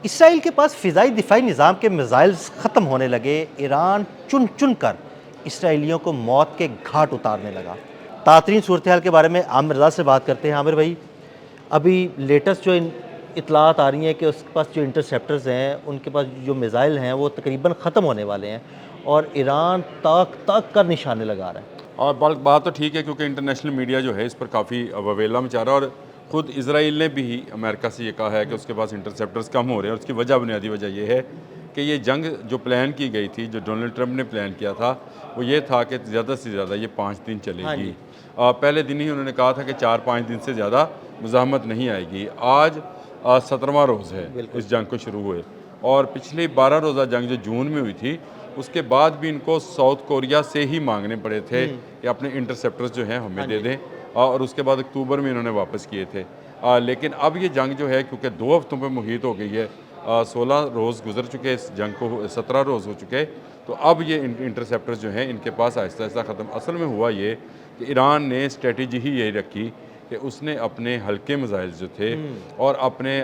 اسرائیل کے پاس فضائی دفاعی نظام کے میزائلز ختم ہونے لگے، ایران چن چن کر اسرائیلیوں کو موت کے گھاٹ اتارنے لگا۔ تاترین صورتحال کے بارے میں عامر رضا سے بات کرتے ہیں۔ عامر بھائی، ابھی لیٹسٹ جو اطلاعات آ رہی ہیں کہ اس کے پاس جو انٹرسیپٹرز ہیں، ان کے پاس جو میزائل ہیں وہ تقریباً ختم ہونے والے ہیں، اور ایران تاک تاک کر نشانے لگا رہا ہے۔ اور بات تو ٹھیک ہے، کیونکہ انٹرنیشنل میڈیا جو ہے اس پر کافی وویلا مچا رہا ہے، اور خود اسرائیل نے بھی امریکہ سے یہ کہا ہے کہ اس کے پاس انٹرسیپٹرز کم ہو رہے ہیں، اور اس کی بنیادی وجہ یہ ہے کہ یہ جنگ جو پلان کی گئی تھی، جو ڈونلڈ ٹرمپ نے پلان کیا تھا، وہ یہ تھا کہ زیادہ سے زیادہ یہ 5 دن چلے ہاں گی۔ جی، پہلے دن ہی انہوں نے کہا تھا کہ 4-5 دن سے زیادہ مزاحمت نہیں آئے گی۔ آج 17واں روز ہے بالکل۔ اس جنگ کو شروع ہوئے، اور پچھلی 12 روزہ جنگ جو جون میں ہوئی تھی، اس کے بعد بھی ان کو ساؤتھ کوریا سے ہی مانگنے پڑے تھے کہ اپنے انٹرسیپٹرز جو ہیں ہمیں دے دیں، اور اس کے بعد اکتوبر میں انہوں نے واپس کیے تھے۔ لیکن اب یہ جنگ جو ہے، کیونکہ 2 ہفتوں پہ محیط ہو گئی ہے، 16 روز گزر چکے اس جنگ کو، 17 روز ہو چکے، تو اب یہ انٹرسیپٹرز جو ہیں ان کے پاس آہستہ آہستہ ختم۔ اصل میں ہوا یہ کہ ایران نے اسٹریٹجی ہی یہی رکھی کہ اس نے اپنے ہلکے میزائل جو تھے اور اپنے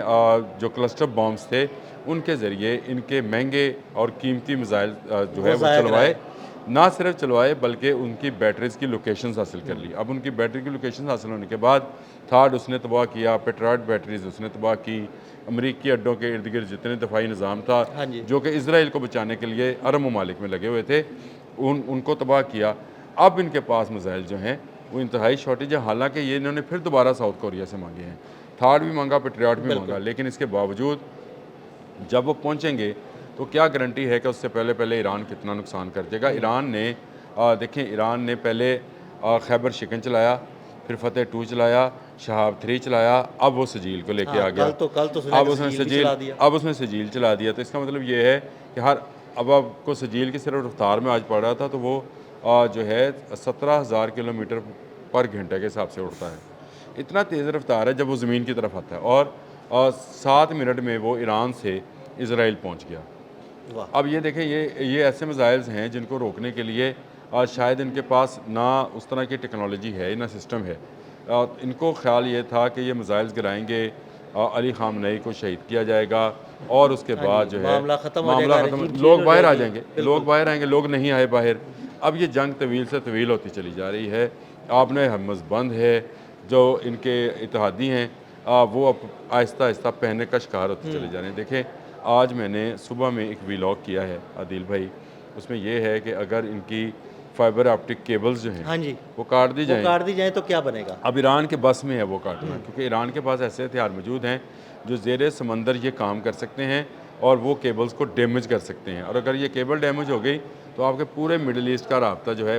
جو کلسٹر بامز تھے، ان کے ذریعے ان کے مہنگے اور قیمتی میزائل جو ہے وہ ضائع چلوائے، کرائے۔ نہ صرف چلوائے بلکہ ان کی بیٹریز کی لوکیشنز حاصل کر لی۔ اب ان کی بیٹری کی لوکیشنز حاصل ہونے کے بعد تھاڈ اس نے تباہ کیا، پیٹرائٹ بیٹریز اس نے تباہ کی، امریکی اڈوں کے ارد گرد جتنے دفاعی نظام تھا ہاں جی، جو کہ اسرائیل کو بچانے کے لیے عرب ممالک میں لگے ہوئے تھے، ان کو تباہ کیا۔ اب ان کے پاس میزائل جو ہیں وہ انتہائی شارٹیج ہے، حالانکہ یہ انہوں نے پھر دوبارہ ساؤتھ کوریا سے مانگے ہیں، تھاڈ بھی مانگا، پیٹریاٹ بھی مانگا، لیکن اس کے باوجود جب وہ پہنچیں گے تو کیا گارنٹی ہے کہ اس سے پہلے ایران کتنا نقصان کر دے گا۔ ایران نے دیکھیں، ایران نے پہلے خیبر شکن چلایا، پھر فتح 2 چلایا، شہاب 3 چلایا، اب وہ سجیل کو لے کے آ گیا۔ کل تو سنا کہ سجیل بھی چلا دیا۔ اب اس نے سجیل چلا دیا، تو اس کا مطلب یہ ہے کہ اب آپ کو سجیل کی صرف رفتار میں آج پڑ رہا تھا تو وہ جو ہے 17,000 کلومیٹر پر گھنٹے کے حساب سے اڑتا ہے۔ اتنا تیز رفتار ہے جب وہ زمین کی طرف آتا ہے، اور 7 منٹ میں وہ ایران سے اسرائیل پہنچ گیا۔ اب یہ دیکھیں، یہ ایسے میزائلز ہیں جن کو روکنے کے لیے شاید ان کے پاس نہ اس طرح کی ٹیکنالوجی ہے، نہ سسٹم ہے۔ ان کو خیال یہ تھا کہ یہ میزائلز گرائیں گے، علی خامنئی کو شہید کیا جائے گا، اور اس کے بعد جو ہے معاملہ ختم ہو معاملہ جائے گا، ختم، رجیم لوگ چینج ہو باہر جائے آ گی۔ جائیں گے، لوگ باہر آئیں گے، لوگ نہیں آئے باہر۔ اب یہ جنگ طویل سے طویل ہوتی چلی جا رہی ہے۔ آپ نے حماس بند ہے، جو ان کے اتحادی ہیں، وہ اب آہستہ آہستہ پہنے کا شکار ہوتے چلے جا رہے ہیں۔ دیکھیں، آج میں نے صبح میں ایک ویلاگ کیا ہے عادل بھائی، اس میں یہ ہے کہ اگر ان کی فائبر آپٹک کیبلز جو ہیں ہاں جی، وہ کاٹ دی جائیں، تو کیا بنے گا؟ اب ایران کے بس میں ہے وہ کاٹنا، کیونکہ ایران کے پاس ایسے ہتھیار موجود ہیں جو زیر سمندر یہ کام کر سکتے ہیں اور وہ کیبلز کو ڈیمیج کر سکتے ہیں، اور اگر یہ کیبل ڈیمیج ہو گئی تو آپ کے پورے مڈل ایسٹ کا رابطہ جو ہے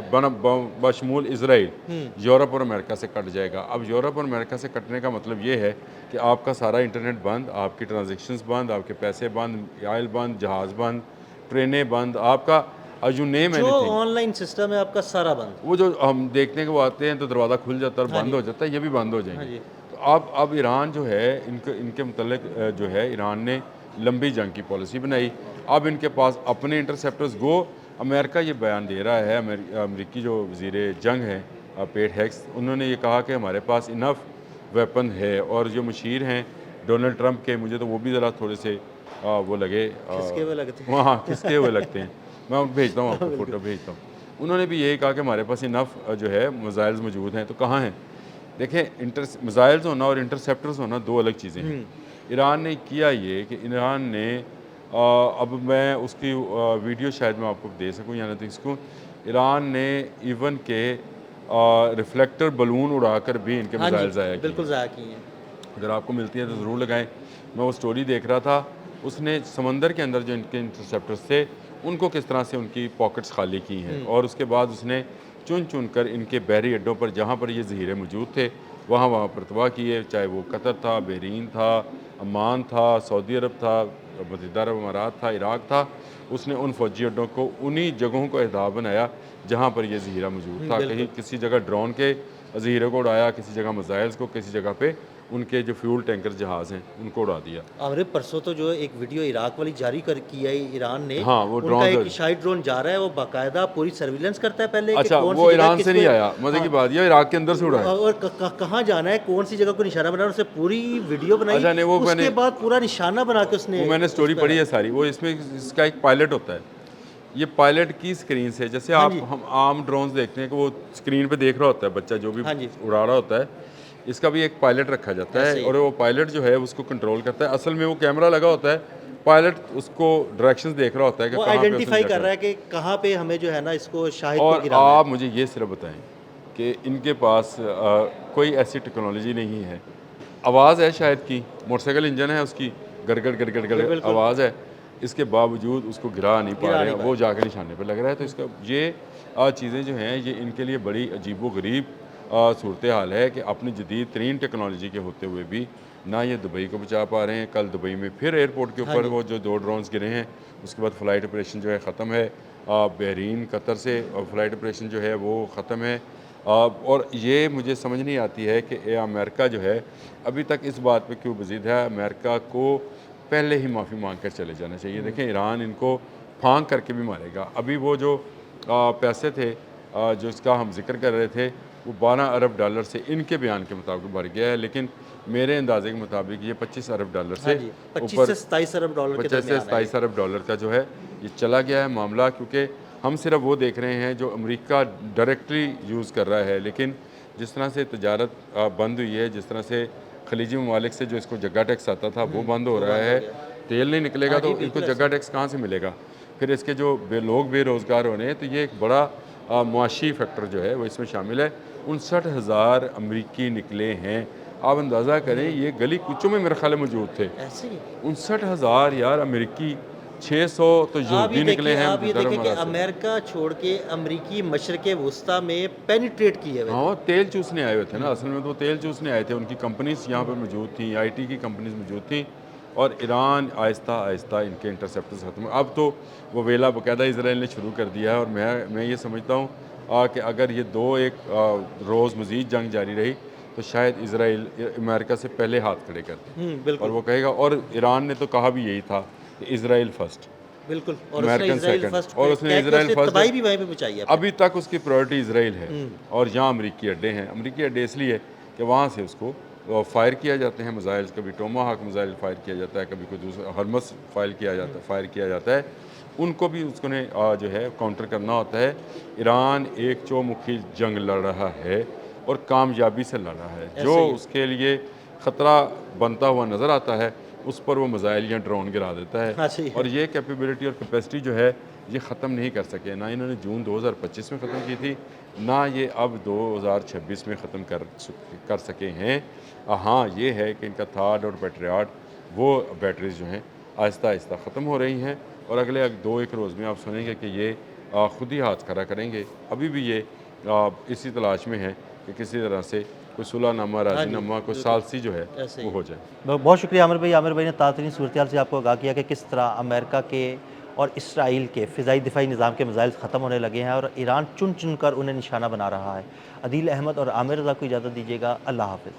بشمول اسرائیل یورپ اور امریکہ سے کٹ جائے گا۔ اب یورپ اور امریکہ سے کٹنے کا مطلب یہ ہے کہ آپ کا سارا انٹرنیٹ بند، آپ کی ٹرانزیکشنز بند، آپ کے پیسے بند، آئل بند، جہاز بند، ٹرینیں بند، آپ کا یو نیم جو any thing. On line system ہے آپ کا سارا بند۔ وہ جو ہم دیکھنے کو آتے ہیں تو دروازہ کھل جاتا ہے اور بند ہو جاتا ہے، یہ بھی بند ہو جائیں گے۔ تو اب ایران جو ہے ان کے متعلق جو ہے ایران نے لمبی جنگ کی پالیسی بنائی۔ اب ان کے پاس اپنے انٹرسیپٹرز گو، امریکہ یہ بیان دے رہا ہے، امریکی جو وزیر جنگ ہیں پیٹ ہیکس، انہوں نے یہ کہا کہ ہمارے پاس انف ویپن ہے، اور جو مشیر ہیں ڈونلڈ ٹرمپ کے، مجھے تو وہ بھی ذرا تھوڑے سے وہ لگے، کھسکے ہوئے لگتے ہیں۔ وہاں کھسکے ہوئے لگتے ہیں۔ میں بھیجتا ہوں آپ کو، فوٹو بھیجتا ہوں۔ انہوں نے بھی یہی کہا کہ ہمارے پاس انف جو ہے میزائلز موجود ہیں، تو کہاں ہیں؟ دیکھیں، میزائلز ہونا اور انٹرسیپٹرز ہونا دو الگ چیزیں ہیں۔ ایران نے کیا یہ کہ ایران نے اب میں اس کی ویڈیو شاید میں آپ کو دے سکوں یا نہ دے سکوں، ایران نے ایون کے ریفلیکٹر بلون اڑا کر بھی ان کے میزائل ضائع کیے۔ بالکل ضائع کی ہیں۔ اگر آپ کو ملتی ہے تو ضرور لگائیں۔ میں وہ سٹوری دیکھ رہا تھا، اس نے سمندر کے اندر جو ان کے انٹرسیپٹرز تھے ان کو کس طرح سے ان کی پاکٹس خالی کی ہیں، اور اس کے بعد اس نے چن کر ان کے بحری اڈوں پر جہاں پر یہ ذخیرے موجود تھے وہاں پر تباہ کیے، چاہے وہ قطر تھا، بحرین تھا، عمان تھا، سعودی عرب تھا، متحدہ عرب امارات تھا، عراق تھا۔ اس نے ان فوجی اڈوں کو انہی جگہوں کو اہداف بنایا جہاں پر یہ ذخیرہ موجود تھا۔ کہیں کسی جگہ ڈرون کے ذخیرے کو اڑایا، کسی جگہ میزائلز کو، کسی جگہ پہ ان کے جو فیول ٹینکر جہاز ہیں ان کو اڑا دیا۔ عامر پرسوں تو جو ایک ویڈیو عراق والی جاری کی ہے ایران نے، ہاں وہ ان کا ڈرون ایک شاہی ڈرون جا رہا ہے، وہ باقاعدہ پوری سرویلنس کرتا ہے پہلے کہ اچھا کون وہ سی جگہ ایران کس سے کو، نہیں آیا، مزے کی بات یہ عراق کے اندر سے اڑا ہے۔ اور کہاں جانا ہے، کون سی جگہ کو نشانہ بنا، اس نے پوری ویڈیو بنائی، اچھا نہیں، وہ اس کے بعد پورا نشانہ بنا کے اس نے، وہ میں نے سٹوری پڑھی ہے ساری، وہ اس میں اس کا ایک پائلٹ ہوتا ہے، یہ پائلٹ کی سکرین سے، جیسے آپ ہم عام ڈرونز دیکھتے ہیں کہ وہ سکرین پہ دیکھ رہا ہوتا ہے بچہ جو بھی اڑا رہا ہوتا ہے، اس کا بھی ایک پائلٹ رکھا جاتا ہے اور وہ پائلٹ جو ہے اس کو کنٹرول کرتا ہے۔ اصل میں وہ کیمرہ لگا ہوتا ہے، پائلٹ اس کو ڈائریکشنز دیکھ رہا ہوتا ہے کہ وہ کہاں پہ آئیڈینٹیفائی کر رہا ہے کہ کہاں پہ ہمیں جو ہے نا اس کو شاہد کو اور گرانا ہے۔ آپ مجھے یہ صرف بتائیں کہ ان کے پاس کوئی ایسی ٹیکنالوجی نہیں ہے، آواز ہے شاید کی، موٹر سائیکل انجن ہے اس کی، گڑگڑ گڑگڑ گڑ آواز ہے، اس کے باوجود اس کو گرا نہیں پا رہے ہیں، وہ جا کے نشانے پہ لگ رہا ہے۔ تو اس کا یہ چیزیں جو ہیں یہ ان کے لیے بڑی عجیب و غریب صورتحال ہے کہ اپنی جدید ترین ٹیکنالوجی کے ہوتے ہوئے بھی نہ یہ دبئی کو بچا پا رہے ہیں۔ کل دبئی میں پھر ایئرپورٹ کے اوپر وہ جو 2 ڈرونز گرے ہیں، اس کے بعد فلائٹ آپریشن جو ہے ختم ہے، بحرین قطر سے فلائٹ آپریشن جو ہے وہ ختم ہے۔ اور یہ مجھے سمجھ نہیں آتی ہے کہ امریکہ جو ہے ابھی تک اس بات پہ کیوں بزید ہے۔ امریکہ کو پہلے ہی معافی مانگ کر چلے جانا چاہیے۔ دیکھیں ایران ان کو پھانک کر کے بھی مارے گا۔ ابھی وہ جو پیسے تھے جو اس کا ہم ذکر کر رہے تھے وہ 12 ارب ڈالر سے ان کے بیان کے مطابق بڑھ گیا ہے، لیکن میرے اندازے کے مطابق یہ 25 ارب ڈالر سے اوپر 25 سے 27 ارب ڈالر کے 25 سے 27 ارب ڈالر کا جو ہے یہ چلا گیا ہے معاملہ، کیونکہ ہم صرف وہ دیکھ رہے ہیں جو امریکہ ڈائریکٹلی یوز کر رہا ہے، لیکن جس طرح سے تجارت بند ہوئی ہے، جس طرح سے خلیجی ممالک سے جو اس کو جگہ ٹیکس آتا تھا وہ بند ہو رہا ہے، تیل نہیں نکلے گا تو ان کو جگہ ٹیکس کہاں سے ملے گا، پھر اس کے جو لوگ بے روزگار ہونے ہیں، تو یہ ایک بڑا معاشی فیکٹر جو ہے وہ اس میں شامل ہے۔ 59,000 امریکی نکلے ہیں، آپ اندازہ کریں یہ گلی کوچوں میں میرے خیال موجود تھے، 59,000 یار امریکی، 600 تو یہودی نکلے ہیں۔ آپ یہ دیکھیں کہ امریکہ چھوڑ کے امریکی مشرق وسطیٰ میں پینیٹریٹ کیے ہوئے، ہاں تیل چوسنے آئے ہوئے تھے نا، اصل میں تو تیل چوسنے آئے تھے، ان کی کمپنیز یہاں پہ موجود تھیں، آئی ٹی کی کمپنیز موجود تھیں، اور ایران آہستہ آہستہ ان کے انٹرسیپٹرز ختم ہوئے۔ اب تو وہ ویلا باقاعدہ اسرائیل نے شروع کر دیا ہے، اور میں یہ سمجھتا ہوں کہ اگر یہ 2-1 روز مزید جنگ جاری رہی تو شاید اسرائیل امریکہ سے پہلے ہاتھ کھڑے کر دے، اور وہ کہے گا، اور ایران نے تو کہا بھی یہی تھا کہ اسرائیل فرسٹ، بالکل، اور امریکن سیکنڈ، اور اس نے اسرائیل فرسٹ تباہی بھی وہیں پہ مچائی ہے۔ ابھی تک اس کی پرائورٹی اسرائیل ہے، اور یہاں امریکی اڈے ہیں۔ امریکی اڈے اس لیے کہ وہاں سے اس کو فائر کیا جاتے ہیں میزائل، کبھی ٹوما ہاک میزائل فائر کیا جاتا ہے، کبھی کوئی دوسرا ہرمس فائر کیا جاتا ہے، ان کو بھی اس کو نے جو ہے کاؤنٹر کرنا ہوتا ہے۔ ایران ایک چومکھی جنگ لڑ رہا ہے اور کامیابی سے لڑ رہا ہے، جو اس کے لیے خطرہ بنتا ہوا نظر آتا ہے اس پر وہ میزائل یا ڈرون گرا دیتا ہے، اور یہ کیپیبلٹی اور کیپیسٹی جو ہے یہ ختم نہیں کر سکے، نہ انہوں نے جون 2025 میں ختم کی تھی، نہ یہ اب 2026 میں ختم کر سکے ہیں۔ ہاں یہ ہے کہ ان کا تھاڈ اور پیٹریاٹ وہ بیٹریز جو ہیں آہستہ آہستہ ختم ہو رہی ہیں، اور اگلے 2-1 روز میں آپ سنیں گے کہ یہ خود ہی ہاتھ کھڑا کریں گے۔ ابھی بھی یہ اسی تلاش میں ہے کہ کسی طرح سے کوئی صلح نامہ، راضی نامہ، کوئی ثالثی جو ہے وہ ہو جائے۔ بہت شکریہ عامر بھائی۔ عامر بھائی نے تازہ صورتحال سے آپ کو آگاہ کیا کہ کس طرح امریکہ کے اور اسرائیل کے فضائی دفاعی نظام کے میزائل ختم ہونے لگے ہیں اور ایران چن چن کر انہیں نشانہ بنا رہا ہے۔ عدیل احمد اور عامر رضا کو اجازت دیجیے گا، اللہ حافظ۔